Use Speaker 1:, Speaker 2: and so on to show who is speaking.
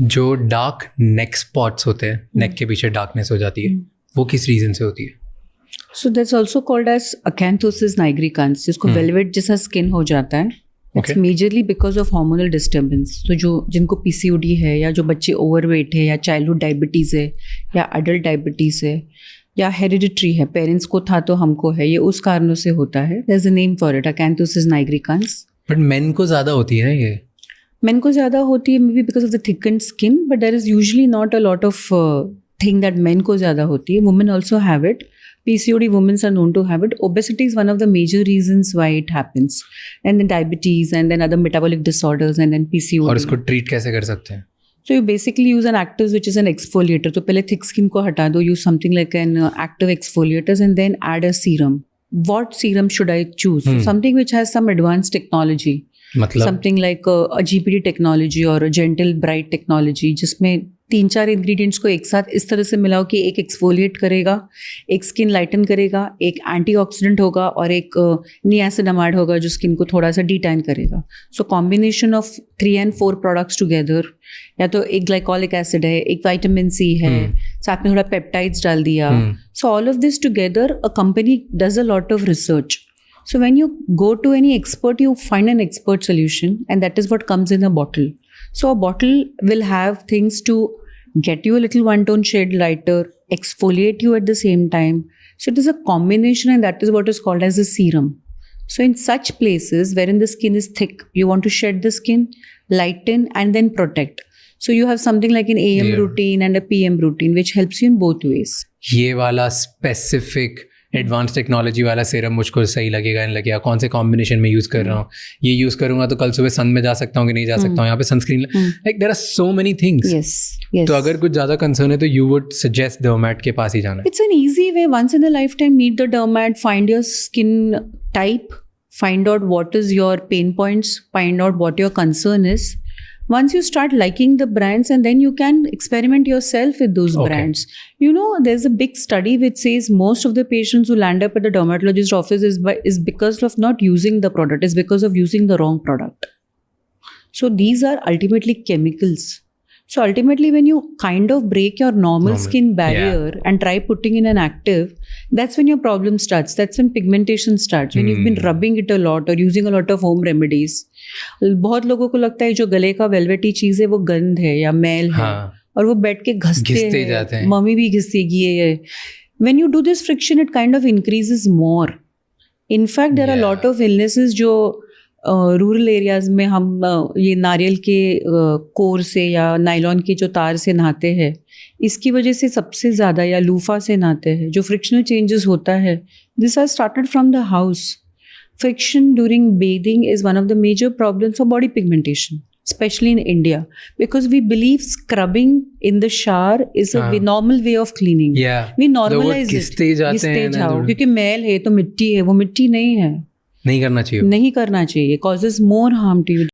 Speaker 1: जो डार्क नेक स्पॉट्स होते हैं, नेक के पीछे डार्कनेस हो जाती है, वो किस रीजन से होती है?
Speaker 2: So that's also called as acanthosis nigricans, जिसको velvet जैसा स्किन हो जाता है. It's majorly because of hormonal disturbance. तो जो जिनको PCOD है, या जो बच्चे overweight है, या childhood diabetes है, या adult diabetes है, या hereditary है, पेरेंट्स को था तो हमको है, ये उस कारणों से होता है. There's a name for it, acanthosis nigricans.
Speaker 1: But main को ज़्यादा होती है ये?
Speaker 2: मेन को ज़्यादा होती है, maybe because of the thickened skin, but there is usually not a lot of thing that men को ज़्यादा होती है. Women also have it. PCOD women are known to have it. Obesity is one of the major reasons why it happens. And then diabetes, and then other metabolic disorders, and then PCOD.
Speaker 1: और इसको treat कैसे कर सकते हैं?
Speaker 2: So you basically use an active which is an exfoliator. तो पहले thick skin को हटा दो. Use something like an active exfoliators and then add a serum. What serum should I choose? Something which has some advanced technology.
Speaker 1: मतलब
Speaker 2: something like अ GPD technology और gentle bright technology, जिसमें 3-4 ingredients को एक साथ इस तरह से मिलाओ कि एक एक्सफोलिएट करेगा, एक स्किन लाइटन करेगा, एक एंटीऑक्सीडेंट होगा, और एक नियासिनामाइड होगा जो स्किन को थोड़ा सा डिटैन करेगा. So combination of 3 and 4 products together, या तो एक ग्लाइकोलिक एसिड है, एक विटामिन C है, साथ में थोड़ा पेप्टाइड्स डाल दिया. So all of this together a company does a lot of research. So when you go to any expert, you find an expert solution, and that is what comes in a bottle. So a bottle will have things to get you a little one-tone shade lighter, exfoliate you at the same time. So it is a combination, and that is what is called as a serum. So in such places wherein the skin is thick, you want to shed the skin, lighten, and then protect. So you have something like an AM routine and a PM routine, which helps you in both ways.
Speaker 1: ये वाला specific advance technology वाला serum मुझको सही लगेगा नहीं लगेगा, कौन से कॉम्बिनेशन में यूज़ कर रहा हूँ, ये यूज़ करूँगा तो कल सुबह सन में जा सकता हूँ कि नहीं जा सकता हूँ, यहाँ पे sunscreen, like there are so many things.
Speaker 2: Yes.
Speaker 1: तो अगर कुछ ज़्यादा कंसर्न है तो यू वुड सजेस्ट डर्मैट के पास ही जाना है?
Speaker 2: It's an easy way. Once in a lifetime, meet the dermat, find your skin type, find out what is your pain points, find out what your concern is. Once you start liking the brands, and then you can experiment yourself with those brands. You know, there's a big study which says most of the patients who land up at the dermatologist office is because of not using the product, is because of using the wrong product. So these are ultimately chemicals. So ultimately, when you kind of break your normal skin barrier and try putting in an active, that's when your problem starts. That's when pigmentation starts. When you've been rubbing it a lot or using a lot of home remedies. बहुत लोगों को लगता है जो गले का velvety चीज़ है वो गंध है या मैल है, और वो बैठ के घिसते
Speaker 1: जाते हैं.
Speaker 2: मम्मी भी घिसेगी ये. When you do this friction, it kind of increases more. In fact, there are a lot of illnesses जो रूरल एरियाज में हम ये नारियल के कोर से या नायलॉन के जो तार से नहाते हैं, इसकी वजह से सबसे ज़्यादा, या लूफा से नहाते हैं, जो फ्रिक्शनल चेंजेस होता है, this are started from the house. Friction during bathing is one of the major problems for body pigmentation, especially in India, because we believe scrubbing in the shower is a normal way of cleaning. We normalize it. घिसते जाओ क्योंकि मैल है तो मिट्टी है, वो मिट्टी नहीं है.
Speaker 1: नहीं करना चाहिए.
Speaker 2: Causes more harm to you.